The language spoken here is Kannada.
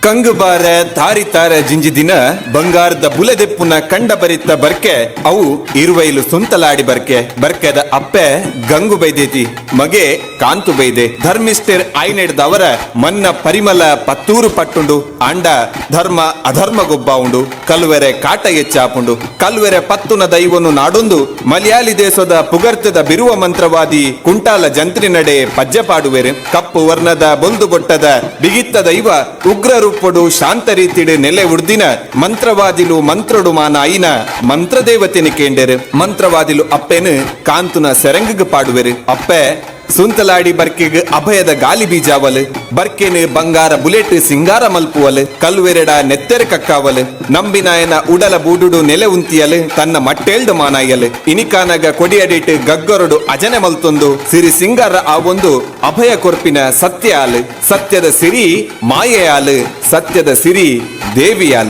ಕಂಗುಬಾರ ತಾರಿತಾರ ಜಿಂಜಿದಿನ ಬಂಗಾರದ ಬುಲೆದೆಪ್ಪುನ ಕಂಡ ಬರಿತ ಬರ್ಕೆ ಅವು ಇರುವೈಲು ಸುಂತಲಾಡಿ ಬರ್ಕೆದ ಅಪ್ಪೆ ಗಂಗು ಬೈದೇತಿ ಮಗೆ ಕಾಂತು ಬೈದೆ ಧರ್ಮಿಷ್ಠರ್ ಆಯ್ನೆಡ್ದವರ ಮನ್ನ ಪರಿಮಳ ಪತ್ತೂರು ಪಟ್ಟುಂಡು ಅಂಡ ಧರ್ಮ ಅಧರ್ಮ ಗೊಬ್ಬ ಉಂಡು ಕಲ್ವೆರೆ ಕಾಟ ಹೆಚ್ಚಾಪುಂಡು ಕಲ್ವೆರೆ ಪತ್ತುನ ದೈವನು ನಾಡೊಂದು ಮಲಯಾಳಿ ದೇಶದ ಪುಗರ್ತದ ಬಿರುವ ಮಂತ್ರವಾದಿ ಕುಂಟಾಲ ಜಂತ್ರಿ ನಡೆ ಪಜ್ಜೆ ಪಾಡುವೆರೆ ಕಪ್ಪು ವರ್ಣದ ಬೊಂದು ಗೊಟ್ಟದ ಬಿಗಿತ್ತ ದೈವ ಉಗ್ರ ರೂಪಡು ಶಾಂತ ರೀತಿಡ್ ನೆಲೆ ಉಡ್ದಿನ ಮಂತ್ರವಾದಿಲು ಮಂತ್ರಡು ಮಾನ ಐನ ಮಂತ್ರ ದೇವತೆನಿ ಕೇಂಡೆರು ಮಂತ್ರವಾದಿಲು ಅಪ್ಪೆನು ಕಾಂತುನ ಸೆರಂಗಗ್ ಪಾಡುವೆರು ಅಪ್ಪೆ ಸುಂತಲಾಡಿ ಬರ್ಕೆಗ್ ಅಭಯದ ಗಾಲಿ ಬೀಜಾವಲ್ ಬರ್ಕೆನು ಬಂಗಾರ ಬುಲೆಟ್ ಸಿಂಗಾರ ಮಲ್ಪುವಲ್ ಕಲ್ವೆರೆಡ ನೆತ್ತೆರೆ ಕಕ್ಕಾವಲ್ ನಂಬಿನಾಯನ ಉಡಲ ಬೂಡುಡು ನೆಲೆ ಉಂತಿಯಲ್ ತನ್ನ ಮಟ್ಟೇಳ್ದು ಮಾನಾಯಲ್ ಇನಿಕಾನಗ ಕೊಡಿಯಡಿಟ್ ಗಗ್ಗರಡು ಅಜನೆ ಮಲ್ತೊಂದು ಸಿರಿ ಸಿಂಗಾರ ಆ ಒಂದು ಅಭಯ ಕೊರ್ಪಿನ ಸತ್ಯ ಆಲ್ ಸತ್ಯದ ಸಿರಿ ಮಾಯೆ ಆಲ್ ಸತ್ಯದ ಸಿರಿ ದೇವಿಯಾಲ್.